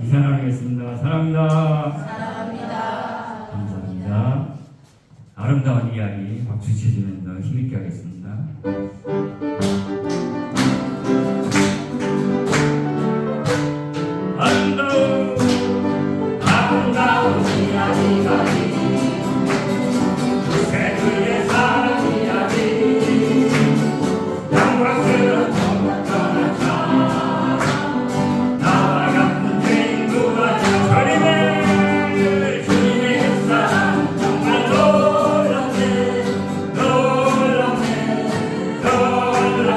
이사랑하겠습니다. 사랑합니다. 사랑합니다. 감사합니다. 아름다운 이야기 박수 치시면서 힘있게 하겠습니다. 아름다운 이야기가 새들의 사랑 이야기 영광스러운 정말 나와 같은 죄인 누가 주님의 사랑 정말 놀랍네 놀랍네 놀랍네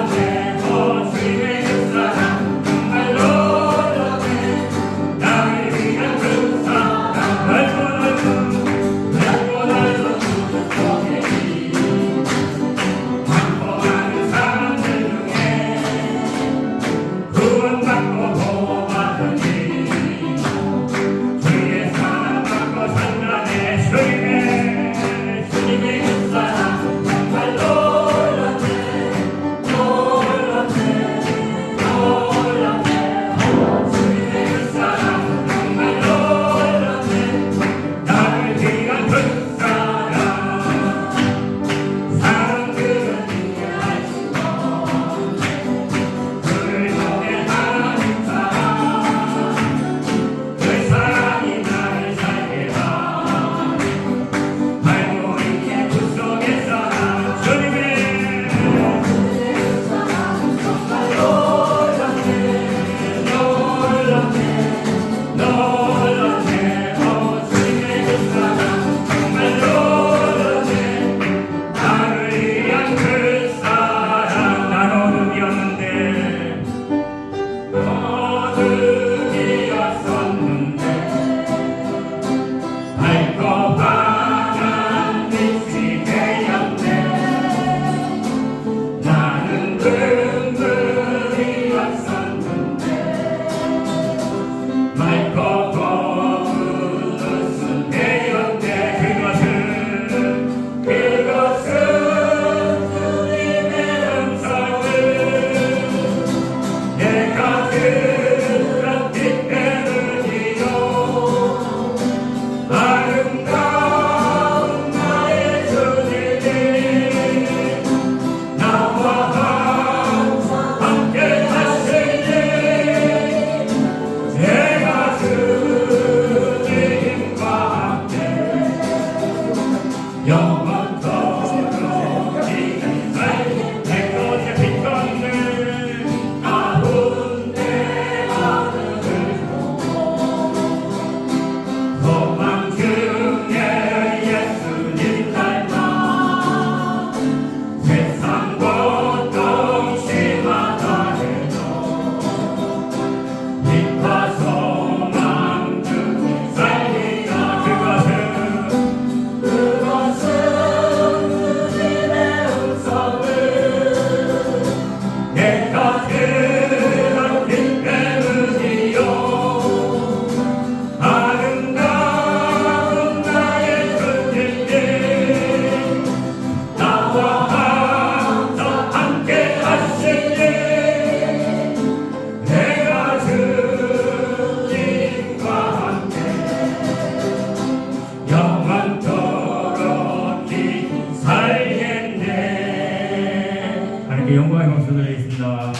하나님께 영광의 박수 드리겠습니다.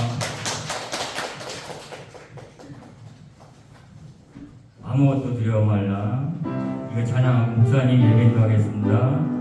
아무것도 두려워 말라. 이거 찬양하고 목사님 예배 인도하겠습니다.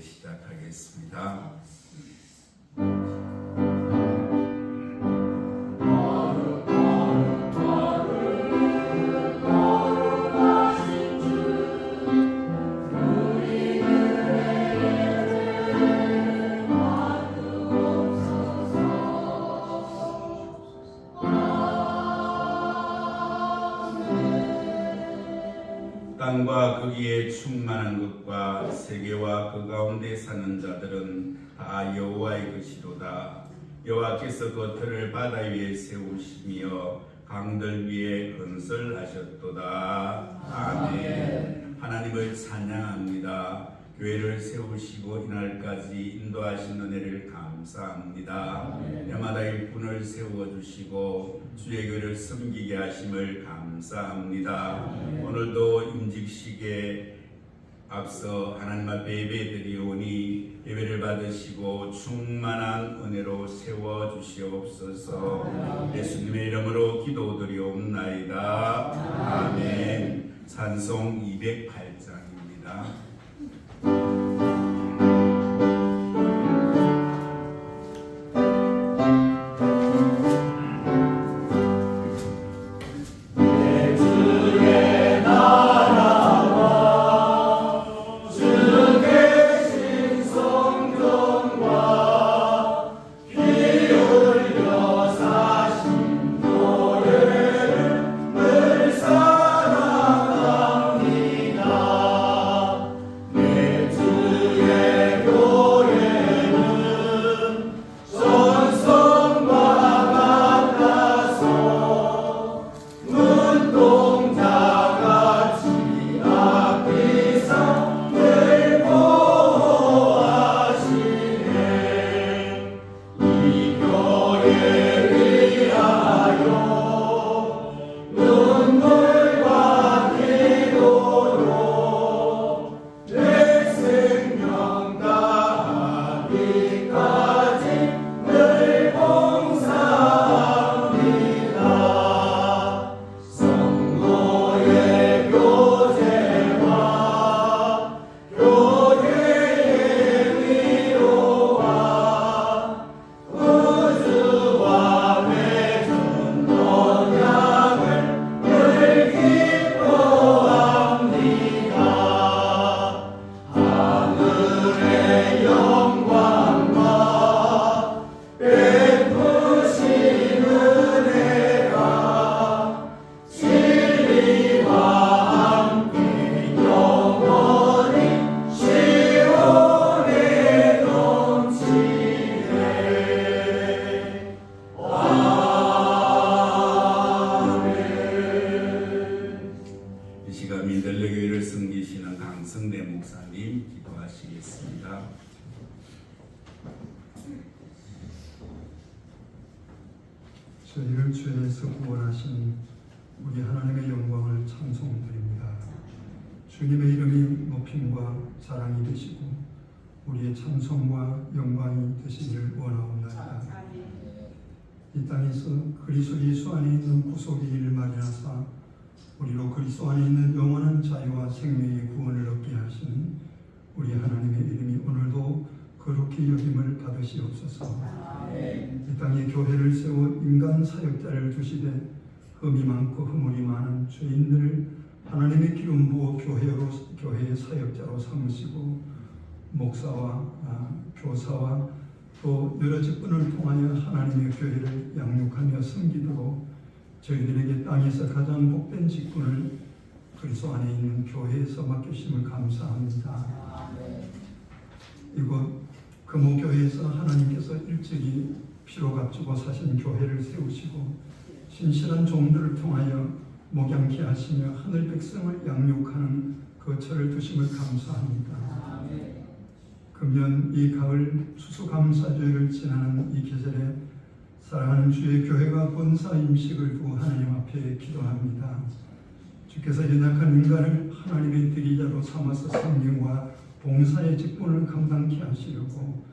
시작하겠습니다. 땅과 거기에 충만한 것과 세계와 그 가운데 사는 자들은 다 여호와의 것이로다. 여호와께서 겉을 바다 위에 세우시며 강들 위에 건설하셨도다. 아멘. 하나님을 찬양합니다. 교회를 세우시고 이날까지 인도하신 은혜를 감사합니다. 해마다 일꾼을 세워주시고 주의 교회를 섬기게 하심을 감사합니다. 오늘도 임직식에 앞서 하나님 앞에 예배드리오니 예배를 받으시고 충만한 은혜로 세워주시옵소서. 예수님의 이름으로 기도드리옵나이다. 아멘. 찬송 208장입니다. 민들레교회를 섬기시는 강성대 목사님 기도하시겠습니다. 저희를 죄에서 구원하신 우리 하나님의 영광을 찬송드립니다. 주님의 이름이 높임과 자랑이 되시고 우리의 찬송과 영광이 되시기를 원하옵나이다. 이 땅에서 그리스도 예수 안에 있는 구속의 일을 마련하사 우리로 그리스도 안에 있는 영원한 자유와 생명의 구원을 얻게 하신 우리 하나님의 이름이 오늘도 거룩히 여김을 받으시옵소서. 이 땅에 교회를 세워 인간 사역자를 두시되 흠이 많고 허물이 많은 죄인들을 하나님의 기름 부어 교회의 사역자로 삼으시고 목사와 교사와 또 여러 직분을 통하여 하나님의 교회를 양육하며 섬기도록 저희들에게 땅에서 가장 복된 직분을 그리스도 안에 있는 교회에서 맡기심을 감사합니다. 이곳 금호교회에서 하나님께서 일찍이 피로 값주고 사신 교회를 세우시고 신실한 종들을 통하여 목양케 하시며 하늘 백성을 양육하는 거처를 두심을 감사합니다. 금년 이 가을 추수감사주일을 지나는 이 계절에 사랑하는 주의 교회가 본사 임식을 두고 하나님 앞에 기도합니다. 주께서 연약한 인간을 하나님의 대리자로 삼아서 성령과 봉사의 직분을 감당케 하시려고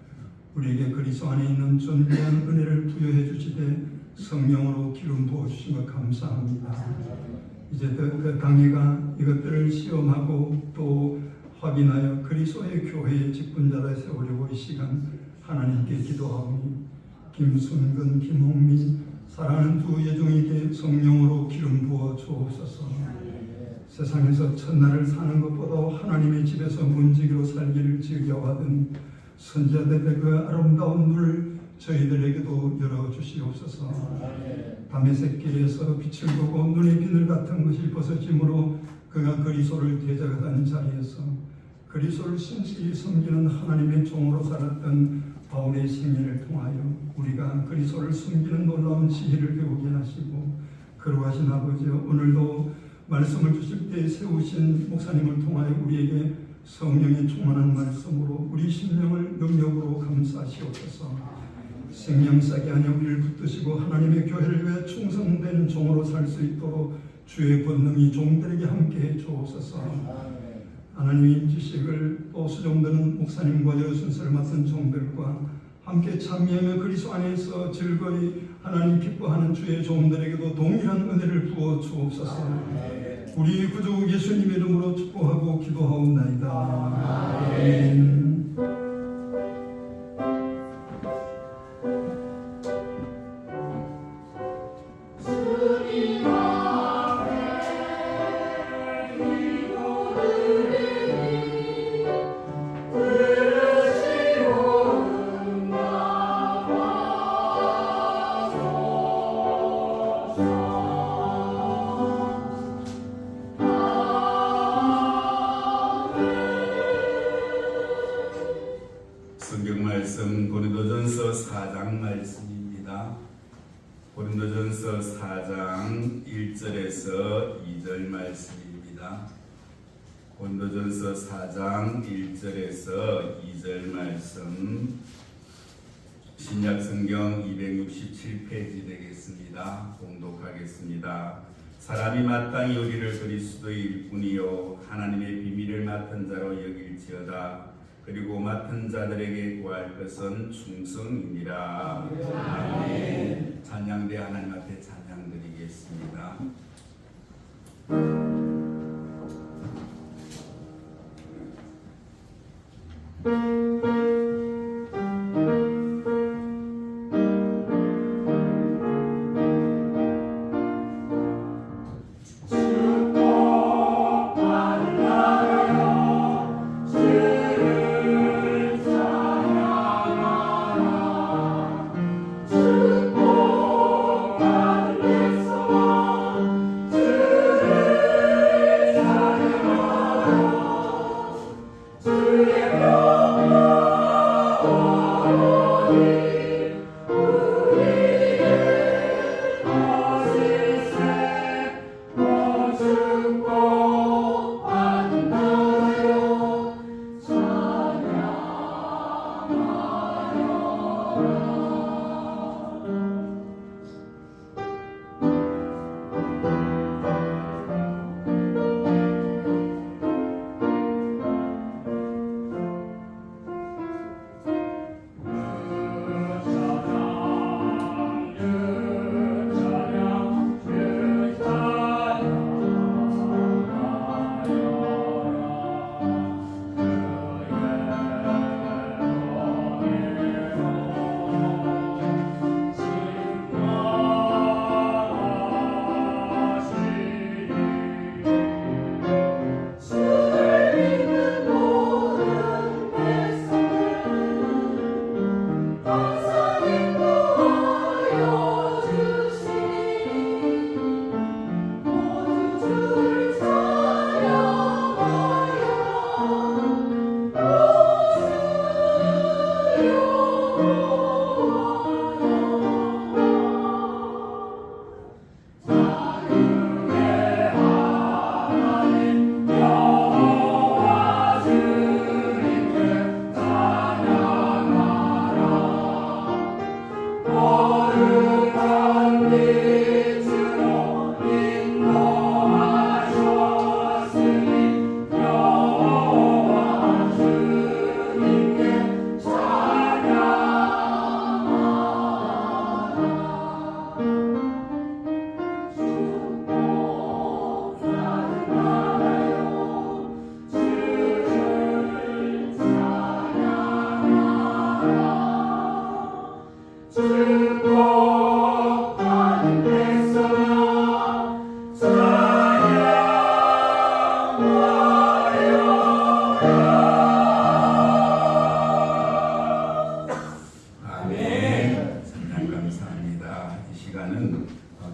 우리에게 그리스도 안에 있는 존귀한 은혜를 부여해 주시되 성령으로 기름 부어 주신 것 감사합니다. 이제 그 당회가 이것들을 시험하고 또 확인하여 그리스도의 교회의 직분자로 세우려고 이 시간 하나님께 기도하오니 김순근, 김홍민 사랑하는 두 예종에게 성령으로 기름 부어 주옵소서. 세상에서 첫날을 사는 것보다 하나님의 집에서 문지기로 살기를 즐겨하던 선지자들의 그 아름다운 눈을 저희들에게도 열어주시옵소서. 다메섹 길에서 빛을 보고 눈의 비늘 같은 것이 벗어짐으로 그가 그리스도를 대적하던 자리에서 그리스도를 신실히 섬기는 하나님의 종으로 살았던 바울의 생애를 통하여 우리가 그리스도를 숨기는 놀라운 지혜를 배우게 하시고 거룩하신 아버지여 오늘도 말씀을 주실 때 세우신 목사님을 통하여 우리에게 성령의 충만한 말씀으로 우리 심령을 능력으로 감싸시옵소서. 생명싸게 하여 우리를 붙드시고 하나님의 교회를 위해 충성된 종으로 살 수 있도록 주의 권능이 종들에게 함께해 주옵소서. 하나님의 임지식을 또 수종드는 목사님과 여러 순서를 맡은 종들과 함께 참여하며 그리스도 안에서 즐거이 하나님 기뻐하는 주의 종들에게도 동일한 은혜를 부어 주옵소서. 우리 구주 예수님의 이름으로 축복하고 기도하옵나이다. 아멘. 성경 말씀 고린도전서 4장 말씀입니다. 고린도전서 4장 1절에서 2절 말씀입니다. 고린도전서 4장 1절에서 2절 말씀 신약 성경 267페이지 되겠습니다. 봉독하겠습니다. 사람이 마땅히 우리를 그리스도의 일꾼이요 하나님의 비밀을 맡은 자로 여길지어다. 그리고 맡은 자들에게 구할 것은 충성이니라. 아멘. 찬양대 하나님 앞에 찬양드리겠습니다.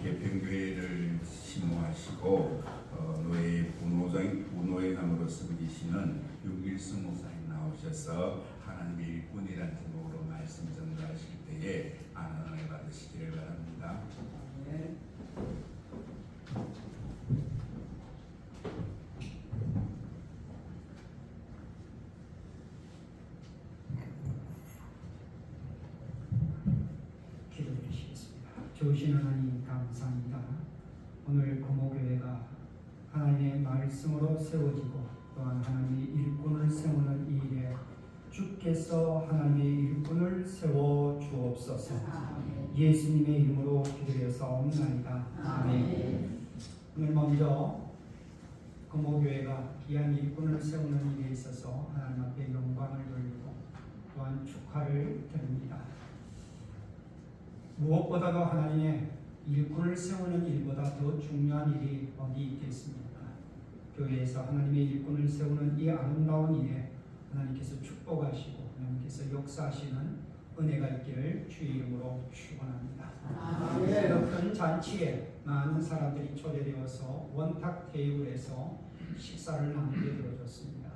개평교회를 심호하시고 노예 부노회장으로 섬기시는 윤길수 목사님 나오셔서 하나님의 일꾼이라는 제목으로 말씀 전달하실 때에 많은 은혜 받으시기를 바랍니다. 기도드리시겠습니다. 좋으신 하나님 감사합니다. 오늘 고모교회가 하나님의 말씀으로 세워지고 또한 하나님의 일꾼을 세우는 이 일에 주께서 하나님의 일꾼을 세워 주옵소서. 예수님의 이름으로 기도하옵나이다. 아멘. 오늘 먼저 금호교회가 귀한 일꾼을 세우는 일에 있어서 하나님 앞에 영광을 돌리고 또한 축하를 드립니다. 무엇보다도 하나님의 일꾼을 세우는 일보다 더 중요한 일이 어디 있겠습니까? 교회에서 하나님의 일꾼을 세우는 이 아름다운 일에 하나님께서 축복하시고 하나님께서 역사하시는 은혜가 있기를 주의 이름으로 축원합니다. 큰 잔치에 많은 사람들이 초대되어서 원탁 테이블에서 식사를 나누게 되어졌습니다.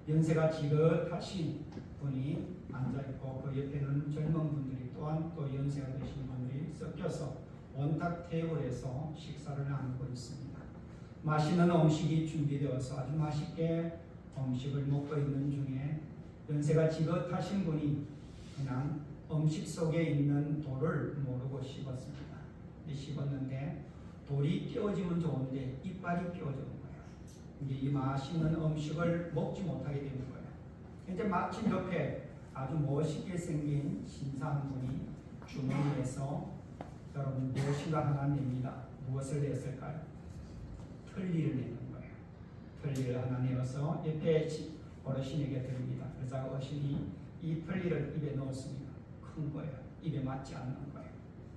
연세가 지긋하신 분이 앉아있고 그 옆에는 젊은 분들이 또한 또 연세가 되신 분들이 섞여서 원탁 테이블에서 식사를 나누고 있습니다. 맛있는 음식이 준비되어서 아주 맛있게 음식을 먹고 있는 중에 연세가 지긋하신 분이 그냥 음식 속에 있는 돌을 모르고 씹었습니다. 씹었는데 돌이 끼워지면 좋은데 이빨이 끼워지는 거예요. 이제 이 맛있는 음식을 먹지 못하게 되는 거예요. 이제 마침 옆에 아주 멋있게 생긴 신사 한 분이 주머니에서 여러분 무엇인가 하나 냅니다. 무엇을 냈을까요? 틀니를 내는 거예요. 틀니를 하나 내어서 옆에 어르신에게 드립니다. 그래서 어르신이 이 틀니를 입에 넣었습니다. 큰 거예요. 입에 맞지 않는 거예요.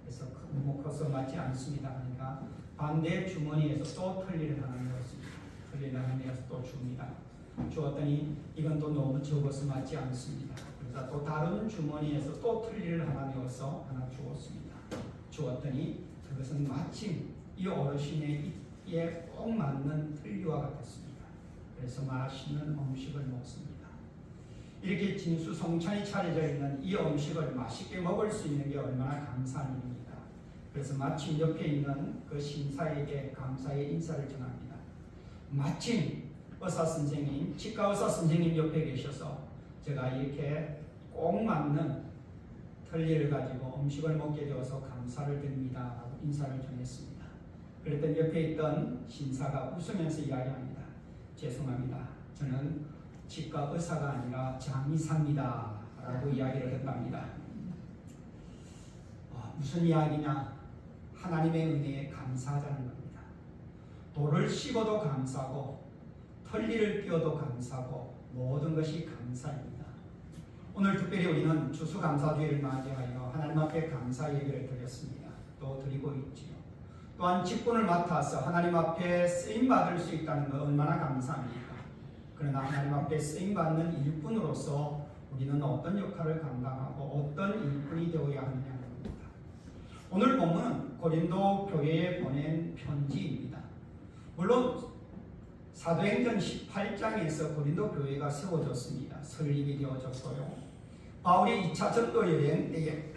그래서 너무 커서 맞지 않습니다. 그러니까 반대 주머니에서 또 틀니를 하나 넣었습니다. 틀니를 하나 내어서 또 줍니다. 주었더니 이건 또 너무 적어서 맞지 않습니다. 그래서 또 다른 주머니에서 또 틀니를 하나 내어서 하나 주었습니다. 주었더니 그것은 마침 이 어르신의 입에 꼭 맞는 틀니와 같았습니다. 그래서 맛있는 음식을 먹습니다. 이렇게 진수성찬이 차려져 있는 이 음식을 맛있게 먹을 수 있는 게 얼마나 감사한 일입니다. 그래서 마침 옆에 있는 그 신사에게 감사의 인사를 전합니다. 마침 의사 선생님, 치과 의사 선생님 옆에 계셔서 제가 이렇게 꼭 맞는 틀니를 가지고 음식을 먹게 되어서 감사를 드립니다 하고 인사를 전했습니다. 그랬더니 옆에 있던 신사가 웃으면서 이야기합니다. 죄송합니다. 저는 치과 의사가 아니라 장의사입니다 라고 이야기를 했답니다. 무슨 이야기냐? 하나님의 은혜에 감사하자는 겁니다. 돌을 씹어도 감사하고 틀니를 끼워도 감사하고 모든 것이 감사입니다. 오늘 특별히 우리는 추수감사주의를 맞이하여 하나님 앞에 감사 예배를 드렸습니다. 또 드리고 있지요. 또한 직분을 맡아서 하나님 앞에 쓰임받을 수 있다는 것 얼마나 감사합니까? 그러나 하나님 앞에 쓰임받는 일꾼으로서 우리는 어떤 역할을 감당하고 어떤 일꾼이 되어야 하느냐는 겁니다. 오늘 본문은 고린도 교회에 보낸 편지입니다. 물론 사도행전 18장에서 고린도 교회가 세워졌습니다. 설립이 되어졌고요. 바울이 2차 전도 여행 때에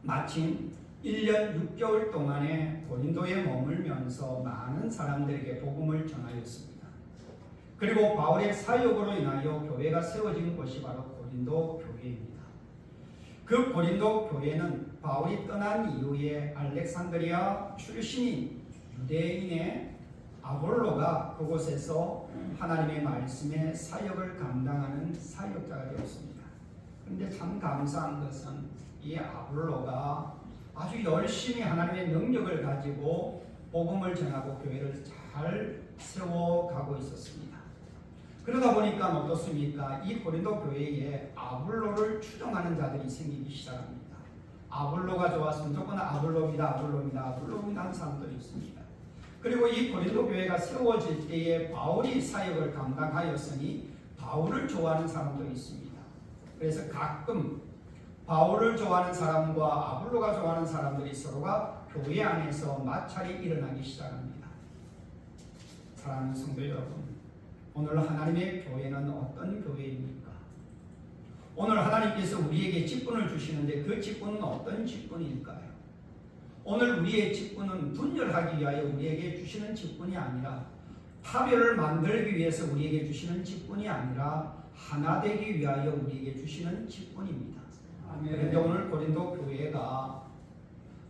마침 1년 6개월 동안에 고린도에 머물면서 많은 사람들에게 복음을 전하였습니다. 그리고 바울의 사역으로 인하여 교회가 세워진 곳이 바로 고린도 교회입니다. 그 고린도 교회는 바울이 떠난 이후에 알렉산드리아 출신인 유대인의 아볼로가 그곳에서 하나님의 말씀의 사역을 감당하는 사역자가 되었습니다. 그런데 참 감사한 것은 이 아볼로가 아주 열심히 하나님의 능력을 가지고 복음을 전하고 교회를 잘 세워가고 있었습니다. 그러다 보니까 어떻습니까? 이 고린도 교회에 아볼로를 추종하는 자들이 생기기 시작합니다. 아볼로가 좋아서 무조건 아볼로입니다 하는 사람들이 있습니다. 그리고 이 고린도 교회가 세워질 때에 바울이 사역을 감당하였으니 바울을 좋아하는 사람도 있습니다. 그래서 가끔 바울을 좋아하는 사람과 아볼로가 좋아하는 사람들이 서로가 교회 안에서 마찰이 일어나기 시작합니다. 사랑하는 성도 여러분, 오늘 하나님의 교회는 어떤 교회입니까? 오늘 하나님께서 우리에게 직분을 주시는데 그 직분은 어떤 직분일까요? 오늘 우리의 직분은 분열하기 위하여 우리에게 주시는 직분이 아니라 파별을 만들기 위해서 우리에게 주시는 직분이 아니라 하나 되기 위하여 우리에게 주시는 직분입니다. 그런데 오늘 고린도 교회가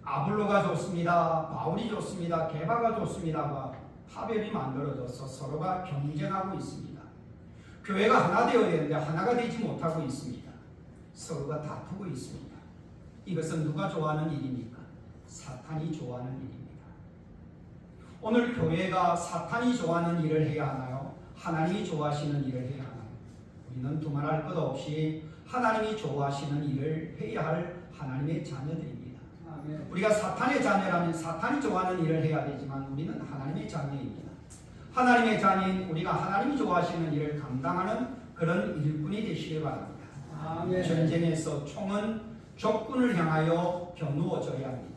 아볼로가 좋습니다, 바울이 좋습니다, 게바가 좋습니다 파별이 만들어져서 서로가 경쟁하고 있습니다. 교회가 하나 되어야 되는데 하나가 되지 못하고 있습니다. 서로가 다투고 있습니다. 이것은 누가 좋아하는 일입니까? 사탄이 좋아하는 일입니다. 오늘 교회가 사탄이 좋아하는 일을 해야 하나요? 하나님이 좋아하시는 일을 해야 하나요? 우리는 두말할 것 없이 하나님이 좋아하시는 일을 해야 할 하나님의 자녀들입니다. 우리가 사탄의 자녀라면 사탄이 좋아하는 일을 해야 되지만 우리는 하나님의 자녀입니다. 하나님의 자녀인 우리가 하나님이 좋아하시는 일을 감당하는 그런 일꾼이 되시길 바랍니다. 전쟁에서 총은 적군을 향하여 겨누어져야 합니다.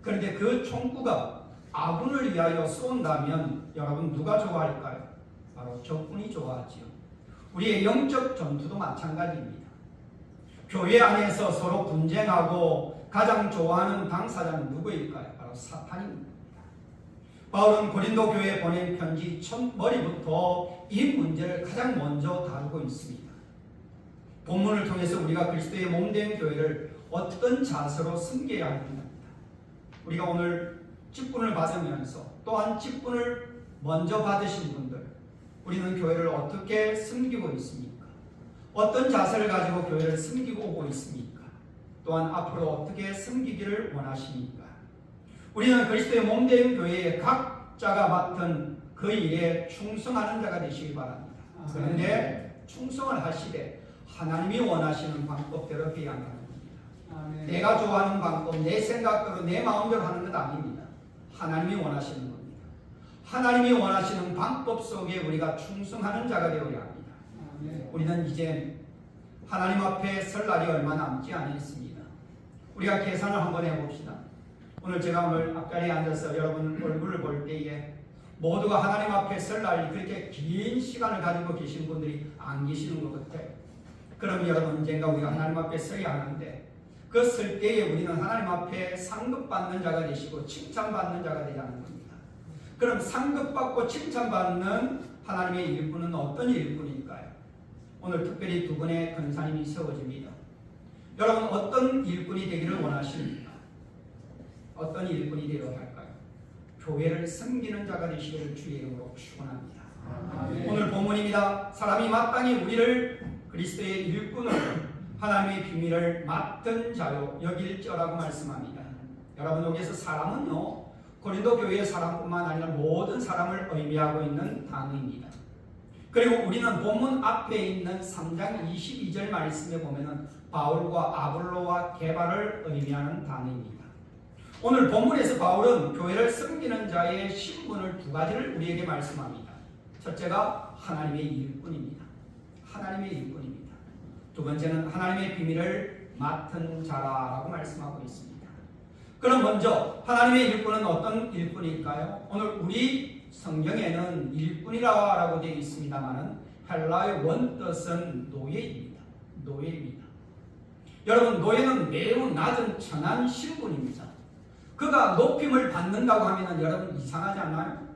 그런데 그 총구가 아군을 위하여 쏜다면 여러분 누가 좋아할까요? 바로 적군이 좋아하지요. 우리의 영적 전투도 마찬가지입니다. 교회 안에서 서로 분쟁하고 가장 좋아하는 당사자는 누구일까요? 바로 사탄입니다. 바울은 고린도 교회에 보낸 편지 첫 머리부터 이 문제를 가장 먼저 다루고 있습니다. 본문을 통해서 우리가 그리스도의 몸된 교회를 어떤 자세로 섬겨야 합니다. 우리가 오늘 직분을 받으면서 또한 직분을 먼저 받으신 분들, 우리는 교회를 어떻게 섬기고 있습니까? 어떤 자세를 가지고 교회를 섬기고 오고 있습니까? 또한 앞으로 어떻게 섬기기를 원하십니까? 우리는 그리스도의 몸된 교회의 각자가 맡은 그 일에 충성하는 자가 되시기 바랍니다. 그런데 충성을 하시되 하나님이 원하시는 방법대로 해야 한다는 겁니다. 내가 좋아하는 방법, 내 생각대로 내 마음대로 하는 것 아닙니다. 하나님이 원하시는 겁니다. 하나님이 원하시는 방법 속에 우리가 충성하는 자가 되어야 합니다. 우리는 이제 하나님 앞에 설 날이 얼마 남지 않았습니다. 우리가 계산을 한번 해봅시다. 오늘 제가 오늘 앞자리에 앉아서 여러분 얼굴을 볼 때에 모두가 하나님 앞에 설 날이 그렇게 긴 시간을 가지고 계신 분들이 안 계시는 것 같아요. 그럼 여러분 언젠가 우리가 하나님 앞에 서야 하는데 그 설 때에 우리는 하나님 앞에 상급받는 자가 되시고 칭찬받는 자가 되자는 겁니다. 그럼 상급받고 칭찬받는 하나님의 일꾼은 어떤 일꾼일까요? 오늘 특별히 두 분의 권사님이 세워집니다. 여러분 어떤 일꾼이 되기를 원하십니까? 어떤 일꾼이 되어야 할까요? 교회를 섬기는 자가 되시기를 주의 이름으로 축원합니다. 오늘 본문입니다. 사람이 마땅히 우리를 그리스도의 일꾼으로 하나님의 비밀을 맡은 자요 여길지어라고 말씀합니다. 여러분 여기서 사람은요 고린도 교회의 사람뿐만 아니라 모든 사람을 의미하고 있는 단어입니다. 그리고 우리는 본문 앞에 있는 3장 22절 말씀에 보면은 바울과 아볼로와 게바를 의미하는 단어입니다. 오늘 본문에서 바울은 교회를 섬기는 자의 신분을 두 가지를 우리에게 말씀합니다. 첫째가 하나님의 일꾼입니다. 하나님의 일꾼입니다. 두 번째는 하나님의 비밀을 맡은 자라고 말씀하고 있습니다. 그럼 먼저 하나님의 일꾼은 어떤 일꾼일까요? 오늘 우리 성경에는 일꾼이라고 되어 있습니다만 헬라의 원뜻은 노예입니다. 노예입니다. 여러분 노예는 매우 낮은 천한 신분입니다. 그가 높임을 받는다고 하면 여러분 이상하지 않나요?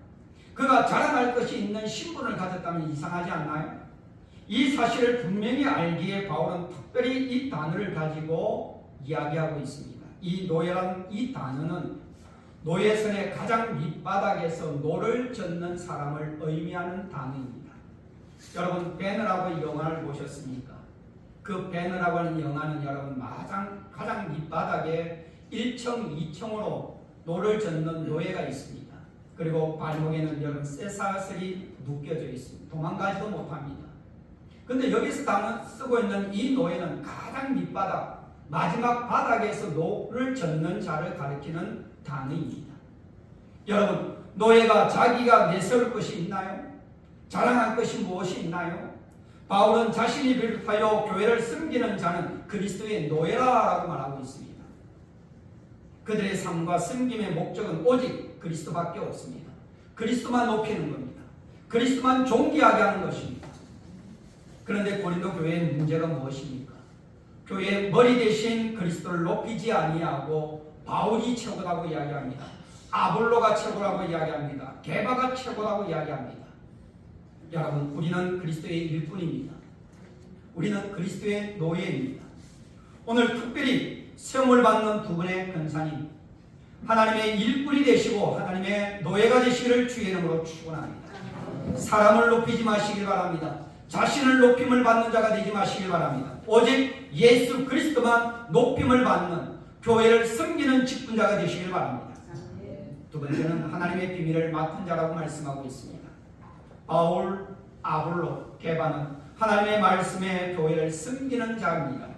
그가 자랑할 것이 있는 신분을 가졌다면 이상하지 않나요? 이 사실을 분명히 알기에 바울은 특별히 이 단어를 가지고 이야기하고 있습니다. 이 노예란 이 단어는 노예선의 가장 밑바닥에서 노를 젓는 사람을 의미하는 단어입니다. 여러분 배너라고 영화를 보셨습니까? 그 배너라고 하는 영화는 여러분 가장 밑바닥에 1층, 2층으로 노를 젓는 노예가 있습니다. 그리고 발목에는 여러분 쇠사슬이 묶여져 있습니다. 도망가지도 못합니다. 근데 여기서 쓰고 있는 이 노예는 가장 밑바닥, 마지막 바닥에서 노를 젓는 자를 가리키는 단어입니다. 여러분, 노예가 자기가 내세울 것이 있나요? 자랑할 것이 무엇이 있나요? 바울은 자신이 비롯하여 교회를 섬기는 자는 그리스도의 노예라고 말하고 있습니다. 그들의 삶과 섬김의 목적은 오직 그리스도밖에 없습니다. 그리스도만 높이는 겁니다. 그리스도만 존귀하게 하는 것입니다. 그런데 고린도 교회의 문제가 무엇입니까? 교회의 머리 대신 그리스도를 높이지 아니하고 바울이 최고라고 이야기합니다. 아볼로가 최고라고 이야기합니다. 게바가 최고라고 이야기합니다. 여러분 우리는 그리스도의 일꾼입니다. 우리는 그리스도의 노예입니다. 오늘 특별히 세움을 받는 두 분의 권사님 하나님의 일꾼이 되시고 하나님의 노예가 되시기를 주의 이름으로 축원합니다. 사람을 높이지 마시길 바랍니다. 자신을 높임을 받는 자가 되지 마시길 바랍니다. 오직 예수 그리스도만 높임을 받는 교회를 섬기는 직분자가 되시길 바랍니다. 두 번째는 하나님의 비밀을 맡은 자라고 말씀하고 있습니다. 바울, 아볼로, 게바는 하나님의 말씀에 교회를 섬기는 자입니다.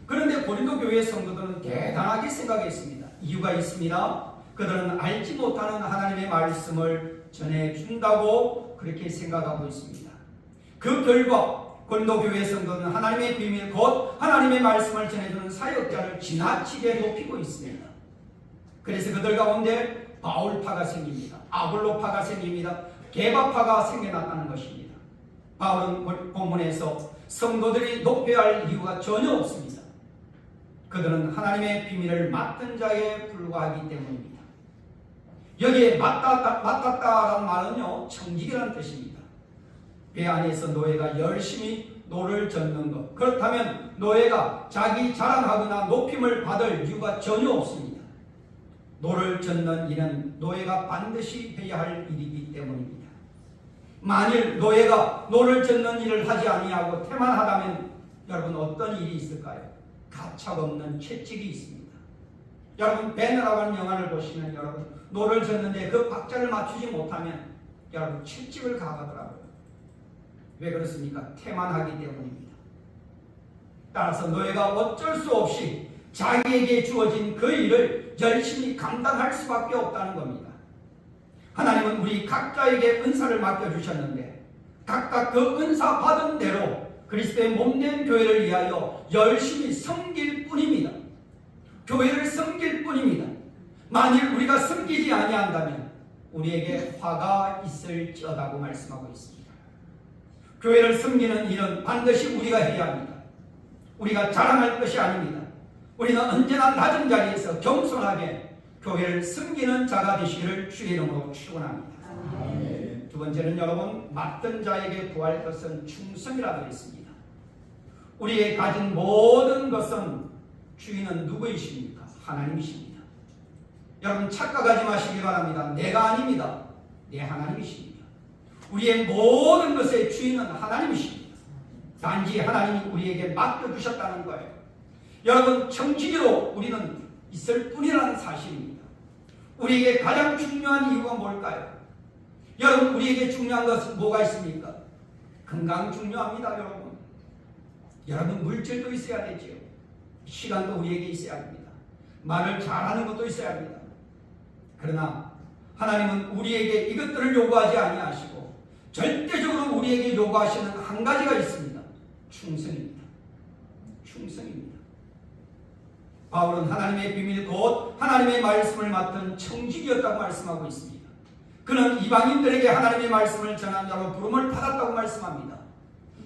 그런데 고린도 교회 성도들은 대단하게 생각했습니다. 이유가 있습니다. 그들은 알지 못하는 하나님의 말씀을 전해준다고 그렇게 생각하고 있습니다. 그 결과 고린도 교회 성도는 하나님의 비밀 곧 하나님의 말씀을 전해주는 사역자를 지나치게 높이고 있습니다. 그래서 그들 가운데 바울파가 생깁니다. 아볼로파가 생깁니다. 게바파가 생겨났다는 것입니다. 바울은 본문에서 성도들이 높여야 할 이유가 전혀 없습니다. 그들은 하나님의 비밀을 맡은 자에 불과하기 때문입니다. 여기에 맡았다라는 말은요, 청직이라는 뜻입니다. 배 안에서 노예가 열심히 노를 젓는 것. 그렇다면 노예가 자기 자랑하거나 높임을 받을 이유가 전혀 없습니다. 노를 젓는 일은 노예가 반드시 해야 할 일이기 때문입니다. 만일 노예가 노를 젓는 일을 하지 아니하고 태만하다면 여러분 어떤 일이 있을까요? 가차없는 채찍이 있습니다. 여러분 배너라고 하는 영화를 보시면 여러분 노를 젓는데 그 박자를 맞추지 못하면 여러분 채찍을 가하더라고요. 왜 그렇습니까? 태만하기 때문입니다. 따라서 노예가 어쩔 수 없이 자기에게 주어진 그 일을 열심히 감당할 수밖에 없다는 겁니다. 하나님은 우리 각자에게 은사를 맡겨주셨는데 각각 그 은사 받은 대로 그리스도의 몸된 교회를 위하여 열심히 섬길 뿐입니다. 교회를 섬길 뿐입니다. 만일 우리가 섬기지 아니한다면 우리에게 화가 있을지어다고 말씀하고 있습니다. 교회를 섬기는 일은 반드시 우리가 해야 합니다. 우리가 자랑할 것이 아닙니다. 우리는 언제나 낮은 자리에서 겸손하게 교회를 섬기는 자가 되시기를 주의 이름으로 축원합니다. 두 번째는 여러분 맡은 자에게 구할 것은 충성이라고 했습니다. 우리의 가진 모든 것은 주인은 누구이십니까? 하나님이십니다. 여러분 착각하지 마시기 바랍니다. 내가 아닙니다. 내 하나님이십니다. 우리의 모든 것의 주인은 하나님이십니다. 단지 하나님이 우리에게 맡겨주셨다는 거예요. 여러분 청지기로 우리는 있을 뿐이라는 사실입니다. 우리에게 가장 중요한 이유가 뭘까요? 여러분 우리에게 중요한 것은 뭐가 있습니까? 건강 중요합니다. 여러분 물질도 있어야 되지요. 시간도 우리에게 있어야 합니다. 말을 잘하는 것도 있어야 합니다. 그러나 하나님은 우리에게 이것들을 요구하지 아니하시고 절대적으로 우리에게 요구하시는 한 가지가 있습니다. 충성입니다. 충성입니다. 바울은 하나님의 비밀 곧 하나님의 말씀을 맡은 청직이었다고 말씀하고 있습니다. 그는 이방인들에게 하나님의 말씀을 전한 자로 부름을 받았다고 말씀합니다.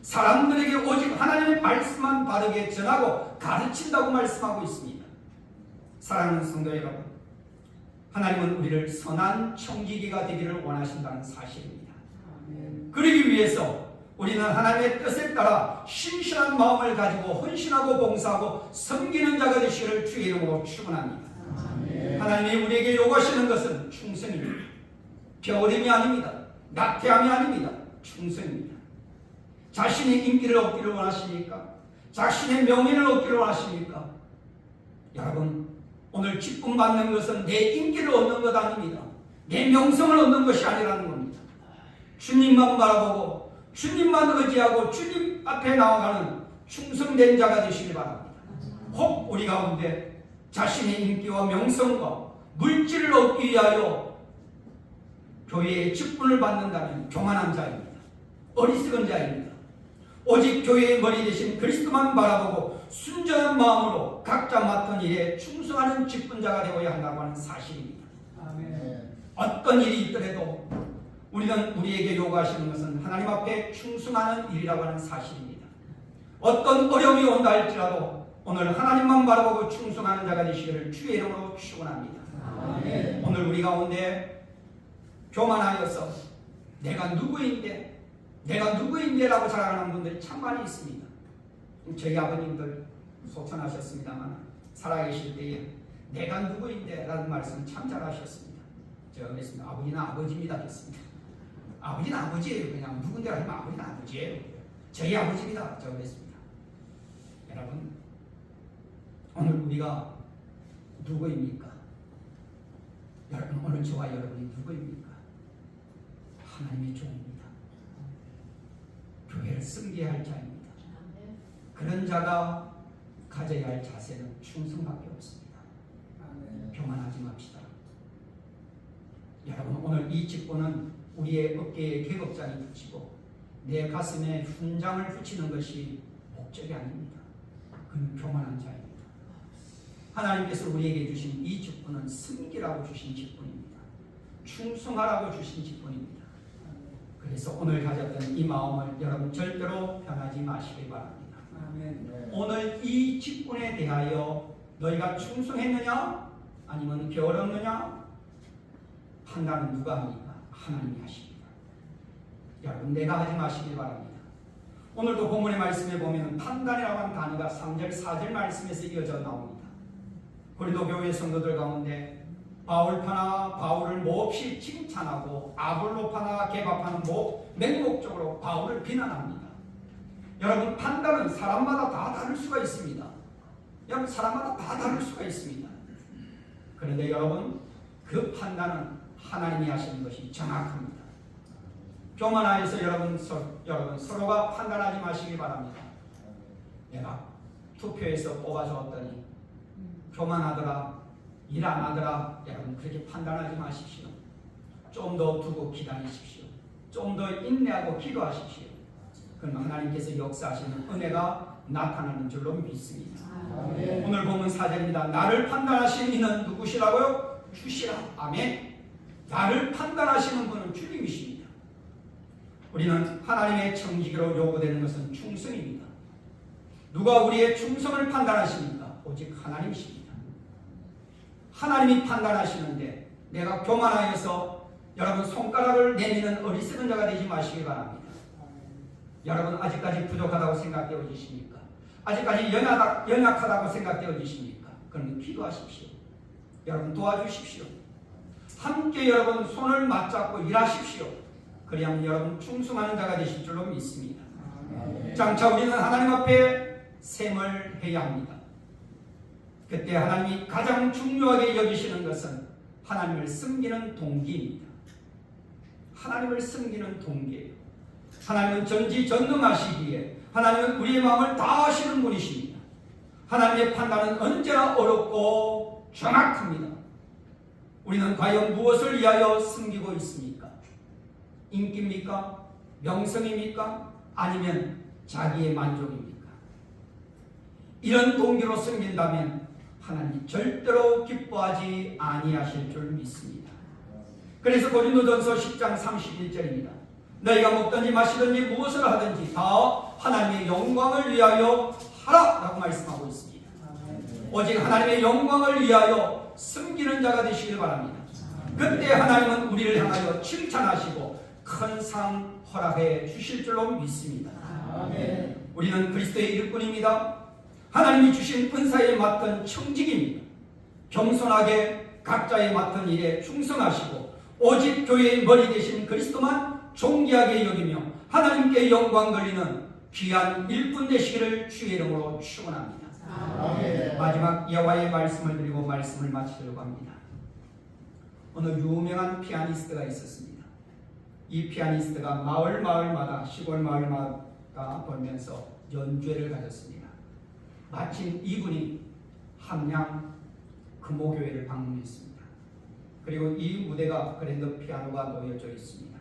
사람들에게 오직 하나님의 말씀만 바르게 전하고 가르친다고 말씀하고 있습니다. 사랑하는 성도 여러분, 하나님은 우리를 선한 청지기가 되기를 원하신다는 사실입니다. 그러기 위해서 우리는 하나님의 뜻에 따라 신실한 마음을 가지고 헌신하고 봉사하고 섬기는 자가 되시기를 주의 이름으로 축원합니다. 하나님이 우리에게 요구하시는 것은 충성입니다. 게으름이 아닙니다. 나태함이 아닙니다. 충성입니다. 자신의 인기를 얻기를 원하십니까? 자신의 명예를 얻기를 원하십니까? 여러분 오늘 기쁨 받는 것은 내 인기를 얻는 것 아닙니다. 내 명성을 얻는 것이 아니라는 겁니다. 주님만 바라보고 주님만 의지하고 주님 앞에 나아가는 충성된 자가 되시길 바랍니다. 혹 우리 가운데 자신의 인기와 명성과 물질을 얻기 위하여 교회의 직분을 받는다면 교만한 자입니다. 어리석은 자입니다. 오직 교회의 머리 대신 그리스도만 바라보고 순전한 마음으로 각자 맡은 일에 충성하는 직분자가 되어야 한다고 하는 사실입니다. 아멘. 어떤 일이 있더라도 우리는 우리에게 요구하시는 것은 하나님 앞에 충성하는 일이라고 하는 사실입니다. 어떤 어려움이 온다 할지라도 오늘 하나님만 바라보고 충성하는 자가 되시기를 주의 이름으로 축원합니다. 아멘. 오늘 우리 가운데 교만하여서 내가 누구인데라고 자랑하는 분들이 참 많이 있습니다. 저희 아버님들 소천하셨습니다만 살아계실 때에 내가 누구인데? 라는 말씀을 참 잘하셨습니다. 제가 그랬습니다. 아버지는 아버지입니다. 그랬습니다. 아버지는 아버지예요. 그냥 누군데 하면 아버지는 아버지예요. 저희 아버지입니다. 제가 그랬습니다. 여러분, 오늘 우리가 누구입니까? 여러분, 오늘 저와 여러분이 누구입니까? 하나님의 종입니다. 교회를 섬겨야 할 자입니다. 그런 자가 가져야 할 자세는 충성밖에 없습니다. 교만하지 맙시다. 여러분, 오늘 이 직분은 우리의 어깨에 계급장이 붙이고 내 가슴에 훈장을 붙이는 것이 목적이 아닙니다. 그는 교만한 자입니다. 하나님께서 우리에게 주신 이 직분은 섬기라고 주신 직분입니다. 충성하라고 주신 직분입니다. 그래서 오늘 가졌던 이 마음을 여러분 절대로 변하지 마시기 바랍니다. 오늘 이 직분에 대하여 너희가 충성했느냐 아니면 게을렀느냐 판단은 누가 합니까? 하나님이 하십니다. 여러분, 내가 하지 마시기 바랍니다. 오늘도 본문의 말씀에 보면 판단이라고 하는 단어가 3절 4절 말씀에서 이어져 나옵니다. 고린도 교회 성도들 가운데 바울파나 바울을 몹시 칭찬하고 아볼로파나 게바파는 맹목적으로 바울을 비난합니다. 여러분, 판단은 사람마다 다 다를 수가 있습니다. 여러분, 사람마다 다 다를 수가 있습니다. 그런데 여러분, 그 판단은 하나님이 하시는 것이 정확합니다. 교만하여서 여러분 서로가 판단하지 마시기 바랍니다. 내가 투표에서 뽑아주었더니 교만하더라, 일 안 하더라, 여러분 그렇게 판단하지 마십시오. 좀 더 두고 기다리십시오. 좀 더 인내하고 기도하십시오. 그럼 하나님께서 역사하시는 은혜가 나타나는 줄로 믿습니다. 아멘. 오늘 보면 4절입니다. 나를 판단하시는 이는 누구시라고요? 주시라. 아멘. 나를 판단하시는 분은 주님이십니다. 우리는 하나님의 청지기로 요구되는 것은 충성입니다. 누가 우리의 충성을 판단하십니까? 오직 하나님이십니다. 하나님이 판단하시는데 내가 교만하여서 여러분 손가락을 내미는 어리석은 자가 되지 마시기 바랍니다. 여러분, 아직까지 부족하다고 생각되어지십니까? 아직까지 연약하다고 생각되어지십니까? 그러면 기도하십시오. 여러분, 도와주십시오. 함께 여러분 손을 맞잡고 일하십시오. 그래야만 여러분 충성하는 자가 되실 줄로 믿습니다. 장차 우리는 하나님 앞에 셈을 해야 합니다. 그때 하나님이 가장 중요하게 여기시는 것은 하나님을 섬기는 동기입니다. 하나님을 섬기는 동기예요. 하나님은 전지전능하시기에 하나님은 우리의 마음을 다 아시는 분이십니다. 하나님의 판단은 언제나 어렵고 정확합니다. 우리는 과연 무엇을 위하여 섬기고 있습니까? 인기입니까? 명성입니까? 아니면 자기의 만족입니까? 이런 동기로 섬긴다면 하나님이 절대로 기뻐하지 아니하실 줄 믿습니다. 그래서 고린도전서 10장 31절입니다. 너희가 먹든지 마시든지 무엇을 하든지 다 하나님의 영광을 위하여 하라 라고 말씀하고 있습니다. 오직 하나님의 영광을 위하여 섬기는 자가 되시길 바랍니다. 그때 하나님은 우리를 향하여 칭찬하시고 큰 상 허락해 주실 줄로 믿습니다. 우리는 그리스도의 일꾼입니다. 하나님이 주신 은사에 맡은 청직입니다. 겸손하게 각자의 맡은 일에 충성하시고 오직 교회의 머리 되신 그리스도만 존귀하게 여기며 하나님께 영광 돌리는 귀한 일꾼 되시기를 주의 이름으로 축원합니다. 마지막 여호와의 말씀을 드리고 말씀을 마치려고 합니다. 어느 유명한 피아니스트가 있었습니다. 이 피아니스트가 마을마다 시골 마을마다 돌면서 연주회를 가졌습니다. 마침 이분이 함양 금호교회를 방문했습니다. 그리고 이 무대가 그랜드 피아노가 놓여져 있습니다.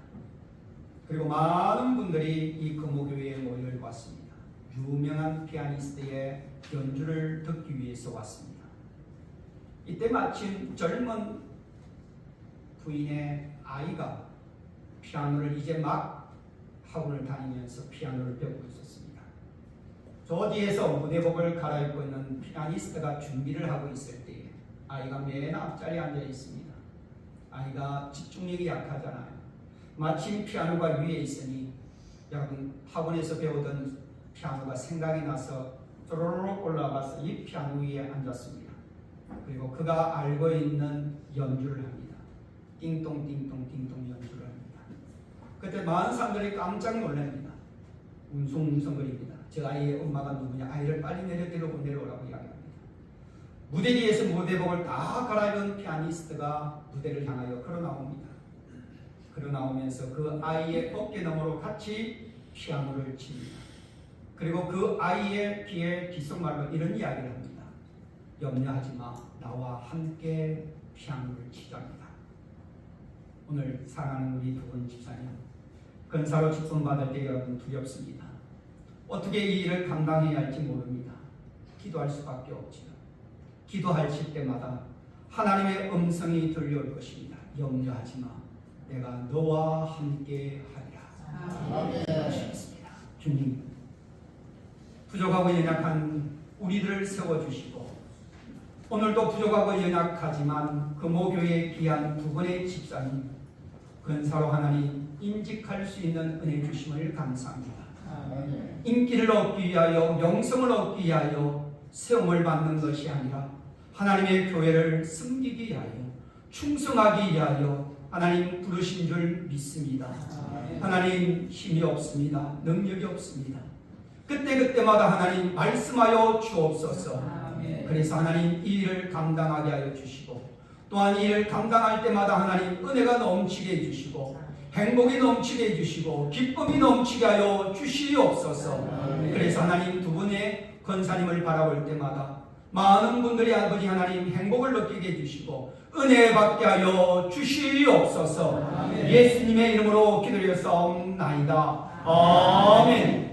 그리고 많은 분들이 이 금호교회에 모여 왔습니다. 유명한 피아니스트의 연주를 듣기 위해서 왔습니다. 이때 마침 젊은 부인의 아이가 피아노를 이제 막 학원을 다니면서 피아노를 배우고 있었습니다. 저 뒤에서 무대복을 갈아입고 있는 피아니스트가 준비를 하고 있을 때 아이가 맨 앞자리에 앉아 있습니다. 아이가 집중력이 약하잖아요. 마침 피아노가 위에 있으니 여러분 학원에서 배우던 피아노가 생각이 나서 쪼로록 올라가서 이 피아노 위에 앉았습니다. 그리고 그가 알고 있는 연주를 합니다. 띵동 띵동 띵동 연주를 합니다. 그때 많은 사람들이 깜짝 놀랍니다. 웅성웅성거립니다. 저 아이의 엄마가 누구냐? 아이를 빨리 내려오라고 이야기합니다. 무대 위에서 무대복을 다 갈아입은 피아니스트가 무대를 향하여 걸어 나옵니다. 걸어 나오면서 그 아이의 어깨 너머로 같이 피아노를 칩니다. 그리고 그 아이의 귀에 귓속말로 이런 이야기를 합니다. 염려하지 마. 나와 함께 피아노를 치자입니다. 오늘 사랑하는 우리 두 분 집사님, 근사로 직분받을 때 여러분 두렵습니다. 어떻게 이 일을 감당해야 할지 모릅니다. 기도할 수밖에 없지요. 기도하실 때마다 하나님의 음성이 들려올 것입니다. 염려하지 마. 내가 너와 함께 하리라. 하시겠습니다. 주님, 부족하고 연약한 우리들을 세워주시고 오늘도 부족하고 연약하지만 금호교회의 귀한 두 분의 집사님 근사로 하나님 인직할 수 있는 은혜 주심을 감사합니다. 인기를 얻기 위하여 명성을 얻기 위하여 세움을 받는 것이 아니라 하나님의 교회를 섬기기 위하여 충성하기 위하여 하나님 부르신 줄 믿습니다. 하나님 힘이 없습니다. 능력이 없습니다. 그때그때마다 하나님 말씀하여 주옵소서. 그래서 하나님 이 일을 감당하게 하여 주시고 또한 이 일을 감당할 때마다 하나님 은혜가 넘치게 해주시고 행복이 넘치게 해주시고 기쁨이 넘치게 하여 주시옵소서. 그래서 하나님 두 분의 권사님을 바라볼 때마다 많은 분들이 아버지 하나님 행복을 느끼게 해주시고 은혜 받게 하여 주시옵소서. 예수님의 이름으로 기도드렸사옵나이다. 아멘.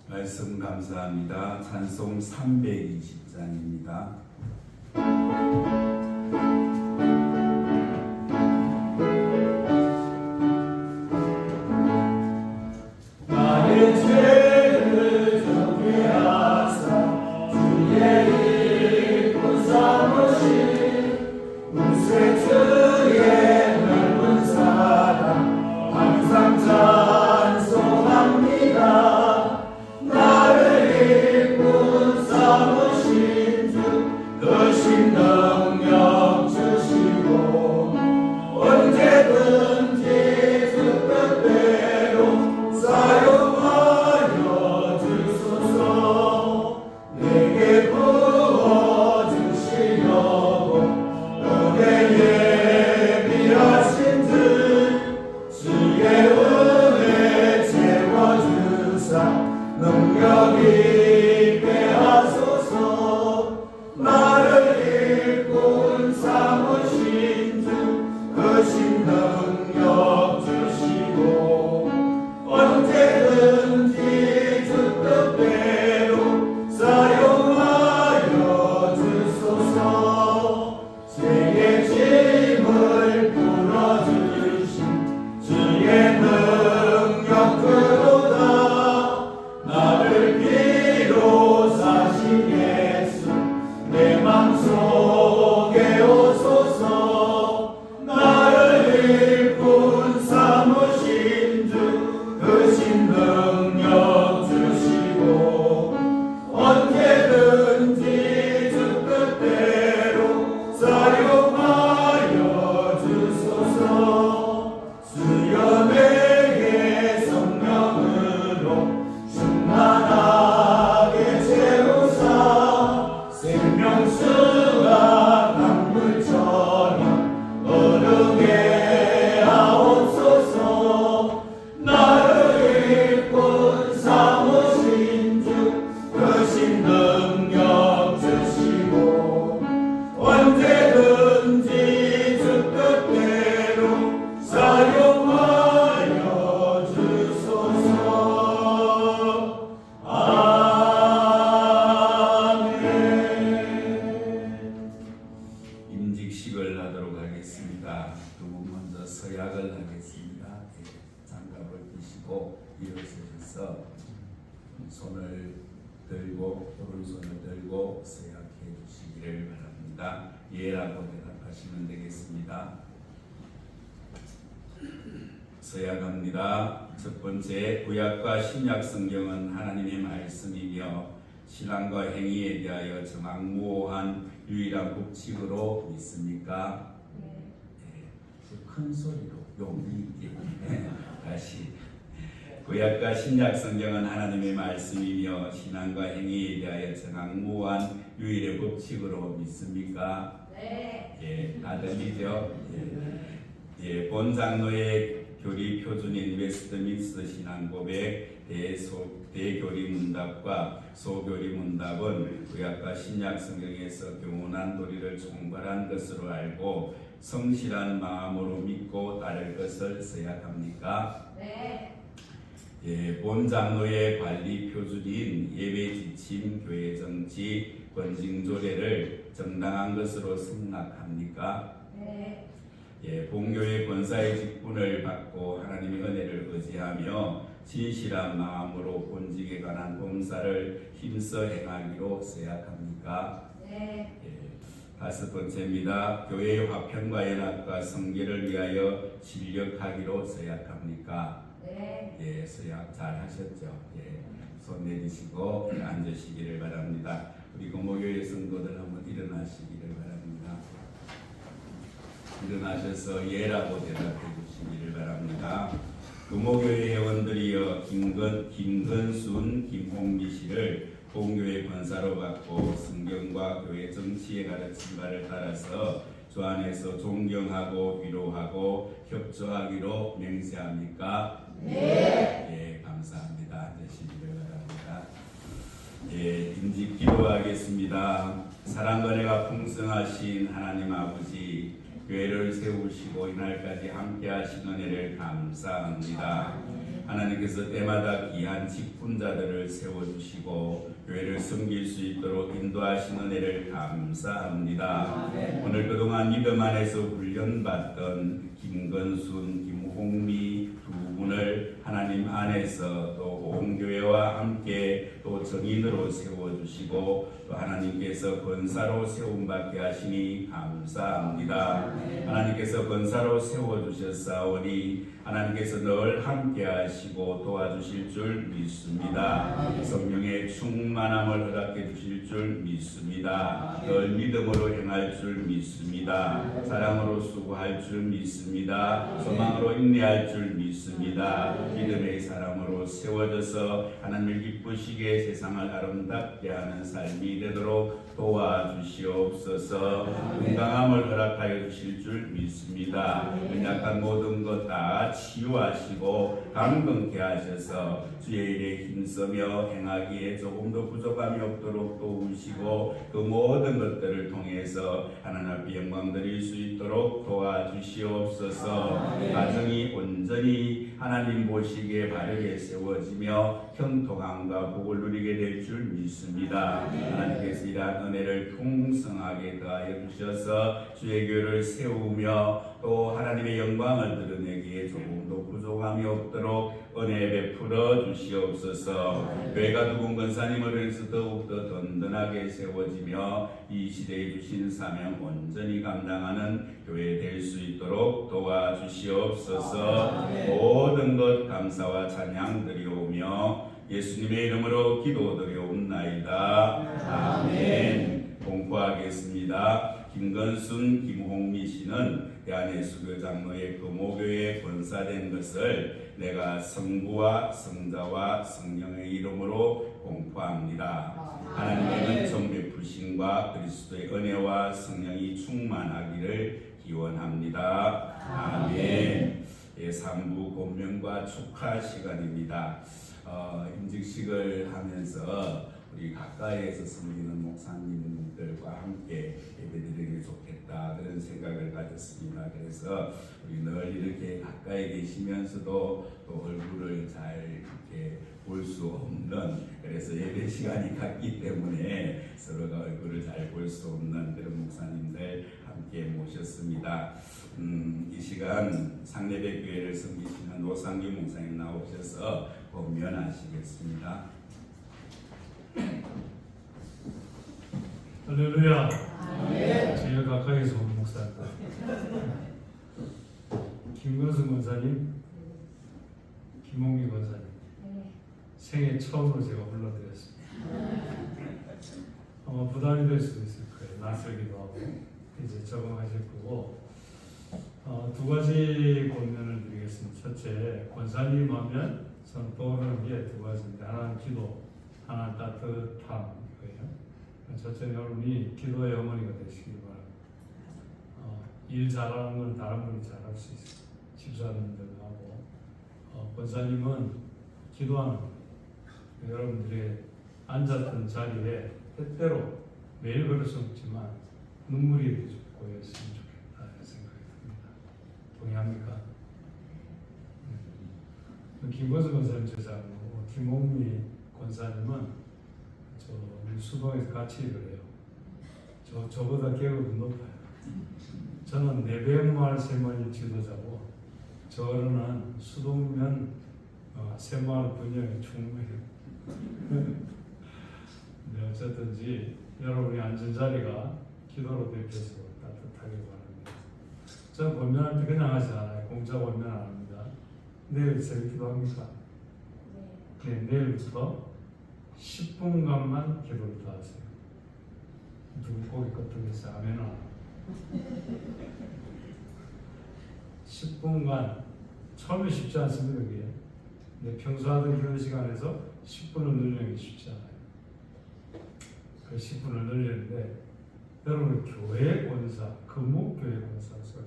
말씀 감사합니다. 찬송 320장입니다. 나의 죄를 정케 하사 주의 일꾼 삼으신 우세 주의 넓은 사랑 항상 찬송합니다. 나를 일꾼 삼으신 주 크신 능력 주시고 언제든지 주 뜻대로 사용하여 주소서. 내게 부어주시려고 은혜 예비하신 주 주의 은혜 채워주사 능력 있게 하소서. 나를 일꾼 삼으신 주 크신 능력 주시고 언제든지 주 뜻대로 사용하여 주소서. 죄의 짐을 풀어주신 주의 능력 그로다. 나를 비로 사신 예수 내 맘속에 오소서. 나를 일꾼 삼으신 주 크신 능력 주시고 언제든지 주 뜻대로 사용하여 주소서. 수연에게 성령으로 충만하게 채우사 생명수가 강물처럼 흐르게 하옵소서. 나를 일꾼 삼으신 주 크신 능력 주시고 언제든지 주 뜻대로 사용하여 주소서. 아멘. 임직식을 하도록 하겠습니다. 두 분 먼저 서약을 하겠습니다. 장갑을 끼시고 일어서셔서 손을 들고 오른손을 들고 서약해 주시기를 바랍니다. 예라고 대답하시면 되겠습니다. 서약합니다. 첫 번째, 구약과 신약 성경은 하나님의 말씀이며 신앙과 행위에 대하여 정확무오한 유일한 법칙으로 믿습니까? 큰 소리로 용기 있게 다시. 구약과 신약 성경은 하나님의 말씀이며 신앙과 행위에 대하여 정확무오한 유일의 법칙으로 믿습니까? 예, 다 들리죠? 예, 본 장로의 교리 표준인 웨스트민스터 신앙고백 대교리 문답과 소교리 문답은 구약과 신약 성경에서 경건한 도리를 총괄한 것으로 알고 성실한 마음으로 믿고 따를 것을 서약합니까? 예, 본 장로의 관리 표준인 예배 지침, 교회 정치, 권징 조례를 정당한 것으로 승낙합니까? 예, 본교의 권사의 직분을 받고 하나님의 은혜를 의지하며 진실한 마음으로 본직에 관한 봉사를 힘써 행하기로 서약합니까? 예, 다섯 번째입니다. 교회의 화평과 연합과 성결을 위하여 진력하기로 서약합니까? 예, 서약 잘 하셨죠? 예, 손 내리시고 앉으시기를 바랍니다. 우리 고모교회 성도들 한번 일어나시기를 바랍니다. 일어나셔서 예라고 대답해 주시기를 바랍니다. 금호교회 회원들이여 김건순, 김홍미 씨를 본교회 권사로 받고 성경과 교회 정치의 가르친 바를 따라서 주 안에서 존경하고 위로하고 협조하기로 맹세합니까? 예, 감사합니다. 앉으시기를 바랍니다. 예, 임직 기도하겠습니다. 사랑과 은혜가 풍성하신 하나님 아버지, 교회를 세우시고 이날까지 함께 하신 은혜를 감사합니다. 하나님께서 때마다 귀한 직분자들을 세워주시고 교회를 섬길 수 있도록 인도하신 은혜를 감사합니다. 오늘 그동안 믿음 안에서 훈련받던 김건순, 김홍미 두 분을 하나님 안에서 또 온 교회와 함께 또 정인으로 세워주시고 또 하나님께서 권사로 세움받게 하시니 감사합니다. 하나님께서 권사로 세워주셨사오니 하나님께서 늘 함께 하시고 도와주실 줄 믿습니다. 성령의 충만함을 허락해 주실 줄 믿습니다. 늘 믿음으로 행할 줄 믿습니다. 사랑으로 수고할 줄 믿습니다. 소망으로 인내할 줄 믿습니다. 믿음의 사람으로 세워져서 하나님을 기쁘시게 세상을 아름답게 하는 삶이 되도록 도와주시옵소서. 건강함을 허락하여 주실 줄 믿습니다. 연약한 모든 것 다 치유하시고 강건케 하셔서 주의 일에 힘쓰며 행하기에 조금도 부족함이 없도록 도우시고 그 모든 것들을 통해서 하나님 앞에 영광 드릴 수 있도록 도와주시옵소서. 가정이 온전히 하나님 보시기에 바르게 세워지며 형통함과 복을 누리게 될 줄 믿습니다. 하나님께서 이러한 은혜를 풍성하게 더하여 주셔서 주의 교회를 세우며 또 하나님의 영광을 드러내기에 조금도 부족함이 없도록 은혜 베풀어 주시옵소서. 교회가 두분 권사님을 위해서 더욱더 든든하게 세워지며 이 시대에 주신 사명 온전히 감당하는 교회 될 수 있도록 도와주시옵소서. 모든 것 감사와 찬양 드리오며 예수님의 이름으로 기도드리옵나이다. 아멘. 공포하겠습니다. 김건순, 김홍미 씨는 대한예수교 장로의 금호교회에 권사된 것을 내가 성부와 성자와 성령의 이름으로 공포합니다. 하나님의 은총 베푸심과 그리스도의 은혜와 성령이 충만하기를 기원합니다. 아멘. 예, 3부 권면과 축하 시간입니다. 임직식을 하면서 우리 가까이에서 섬기는 목사님들과 함께 예배드리는 게 좋겠다 그런 생각을 가졌습니다. 그래서 우리 늘 이렇게 가까이 계시면서도 또 얼굴을 잘 이렇게 볼 수 없는, 그래서 예배 시간이 같기 때문에 서로가 얼굴을 잘 볼 수 없는 그런 목사님들 함께 모셨습니다. 이 시간 상례배 교회를 섬기시는 노상규 목사님 나오셔서 권면하시겠습니다. 할렐루야. 제가 가까이서 온 목사입니다. 김건수 권사님, 김홍미 권사님 생애 처음으로 제가 불러드렸습니다. 부담이 될 수도 있을 거예요. 낯설기도 하고 이제 적응하실 거고 두 가지 권면을 드리겠습니다. 첫째, 권사님 하면 저는 떠오르는 게 두 가지인데 하나는 기도, 하나는 따뜻함 거예요. 첫째, 여러분이 기도의 어머니가 되시기 바랍니다. 일 잘하는 건 다른 분이 잘할 수 있어요. 집사님들하고 권사님은 기도하는 거예요. 여러분들의 앉았던 자리에 때때로 매일 그럴 수 없지만 눈물이 고였으면 좋겠다 생각이 듭니다. 동의합니까? 김건수 권사님 제자고 김홍미 권사님은 우리 수동에서 같이 일을 해요. 저보다 계급은 높아요. 저는 내백마을 세마을 지도자고 저는 수동면 세마을 분야의 총무예요. 네, 어쨌든지 여러분이 앉은 자리가 기도로 대표해서 따뜻하게 바랍니다. 저는 권면할 때 그냥 하지 않아요. 공짜 권면 안 합니다. 내일 새벽 기도합니까? 네, 내일부터 10분간만 기도를 다 하세요. 누구 고기 끄덕여서 아멘아. 10분간 처음에 쉽지 않습니다. 그게. 근데 평소 하던 기도 시간에서 10분을 늘리는 게 쉽지 않아요. 그 10분을 늘리는데 여러분 교회 권사, 금목교회 권사가 있어요.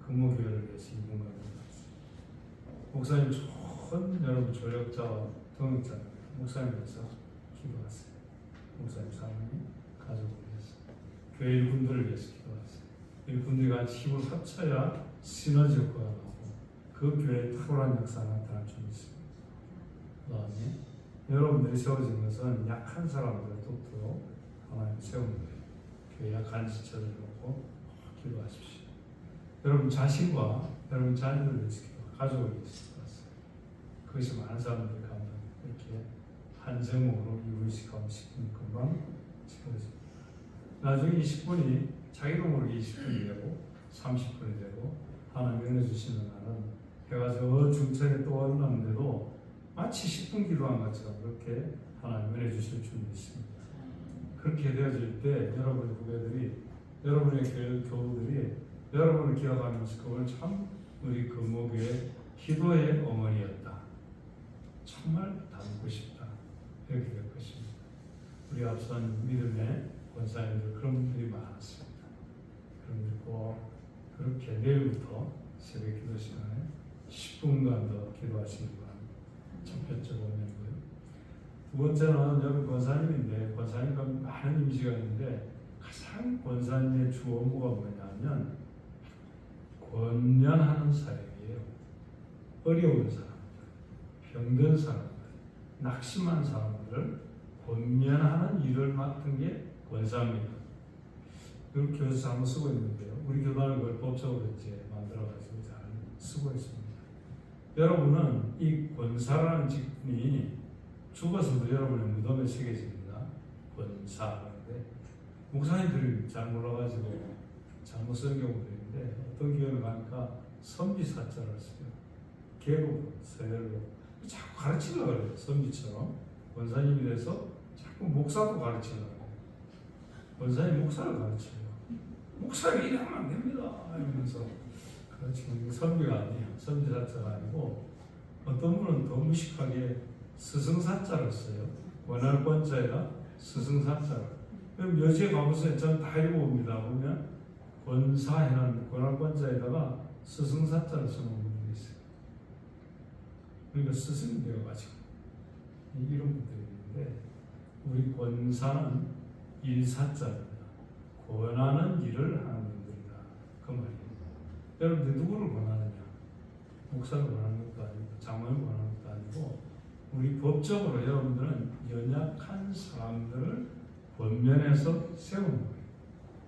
금목교회를 위해서 2분간 기도하세요. 목사님 좋은 여러분 조력자와 동역자입니다. 목사님께서 기도하세요. 목사님 사모님, 가족을 위해서, 교회 일꾼들을 위해서 기도하세요. 일꾼들이 같이 힘을 합쳐야 시너지 효과가 나고 그 교회에 탁월한 역사가 나타날 줄 믿습니다. 그 다음에 여러분들이 세워진 것은 약한 사람들을 돕도록 하나님 세우는 거예요. 교회 약한 지체를 놓고 기도하십시오. 여러분 자신과 여러분 자녀를 위해서 기도, 가족을 위해서 기도하세요. 그것이 많은 사람들이 가면 이렇게 한 제목으로 이루어지고 10분 금방 채워집니다. 나중에 20분이 자기도 모르게 20분이 되고 30분이 되고 하나님 은혜 주시는 날은 해가 저 중천에 떠 올랐는데도 마치 10분 기도한 것처럼 그렇게 하나님 은혜 주실 줄 믿습니다. 그렇게 되어질 때 여러분의 후배들이, 여러분의 교우들이 여러분을 기억하면서 그걸 참 우리 금목교의 기도의 어머니였다, 정말 닮고 싶다, 이렇게 될 것입니다. 우리 앞선 믿음의 권사님들 그런 분들이 많았습니다. 그런 분들 꼭 그렇게 내일부터 새벽 기도 시간에 10분간 더 기도하시기 바랍니다. 첫 번째 원면이고요. 두 번째는 여러분 권사님인데 권사님과 많은 임시가 있는데 가장 권사님의 주 업무가 뭐냐면 권면하는 사역이에요. 어려운 사람들, 병든 사람들, 낙심한 사람들을 권면하는 일을 맡은 게 권사입니다. 그걸 교회에서 잘못 쓰고 있는데요. 우리 교단은 그걸 법적으로 이제 만들어가지고 잘 쓰고 있습니다. 여러분은 이 권사라는 직분이 죽어서도 여러분의 무덤에 새겨집니다. 권사인데 목사님들이 잘 몰라가지고 잘못 쓰는 경우도 있는데 어떤 교회를 가니까 선비사자를 써요. 계급 서열로 자꾸 가르치려고 그래요. 선비처럼 권사님이 돼서 자꾸 목사도 가르치려고 해요. 권사님 목사를 가르쳐요. 목사가 이러면 안 됩니다 이러면서 가르치는 게 선비가 아니에요. 선비사자가 아니고 어떤 분은 더 무식하게 스승사자를 써요. 권할권자에다 스승사자를. 그럼 여지에 가보세요. 전 다 읽어봅니다. 보면 권사해는 권할권자에다가 스승사자를 써놓은 분들이 있어요. 그러니까 스승이 되어가지고 이런 분들이 있는데 우리 권사는 일사자입니다. 권하는 일을 하는 분들이다. 그 말이에요. 여러분들 누구를 권하느냐? 목사를 권하는 것도 아니고 장로를 권하는 것도 아니고 우리 법적으로 여러분들은 연약한 사람들을 권면해서 세우는 거예요.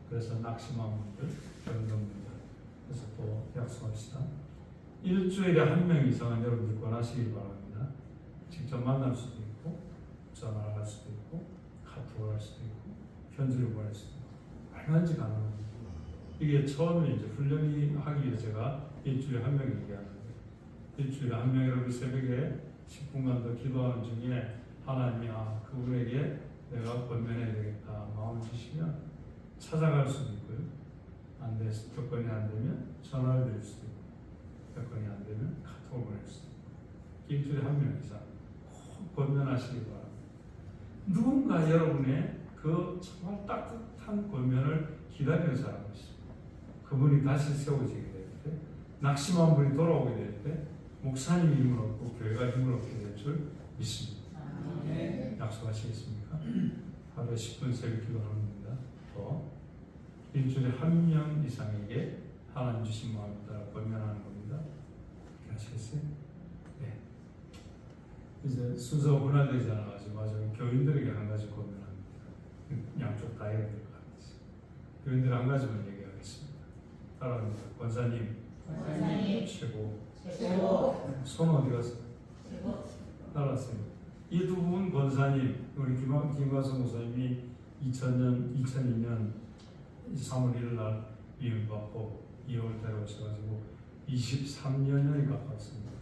그래서 낙심한 분들, 병든 분들. 그래서 또 약속합시다. 일주일에 한 명 이상은 여러분들 권하시기 바랍니다. 직접 만날 수도 있고, 전화를 할 수도 있고, 카톡을 할 수도 있고, 편지를 보낼 수도 있고, 얼마든지 가능합니다. 이게 처음에 이제 훈련이 하기 위해 제가 일주일에 한 명 얘기하는데, 일주일에 한 명이라도 새벽에 10분간 더 기도하는 중에 하나님이 그분에게 내가 권면해야 되겠다 마음을 주시면 찾아갈 수도 있고요. 안 돼서 조건이 안 되면 전화를 드릴 수도 있고 조건이 안 되면 카톡을 보낼 수도 있고 일주일에 한 명 이상 꼭 권면하시기 바랍니다. 누군가 여러분의 그 정말 따뜻한 권면을 기다리는 사람이 있습니다. 그분이 다시 세워지게 될 때, 낙심한 분이 돌아오게 될 때, 목사님이 힘을 얻고 교회가 힘을 얻게 될 줄 믿습니다. 약속하시겠습니까? 하루에 10분 새벽 기도하는 겁니다. 또 일주일에 한 명 이상에게 하나님 주신 마음에 따라 권면하는 겁니다. 그렇게 하시겠어요? 네. 이제 순서가 분할되지 않아가지고 마지막에 교인들에게 한 가지 권면합니다. 양쪽 다 해야 될 것 같아요. 교인들 한 가지만 얘기하겠습니다. 따라합니다. 권사님, 최고. 손 어디 갔어요? 따라왔어요. 이 두 분 권사님, 우리 김관성 목사님이 2002년 3월 1일 날 위임받고 2월 달에 오셔가지고 23년이 가까웠습니다.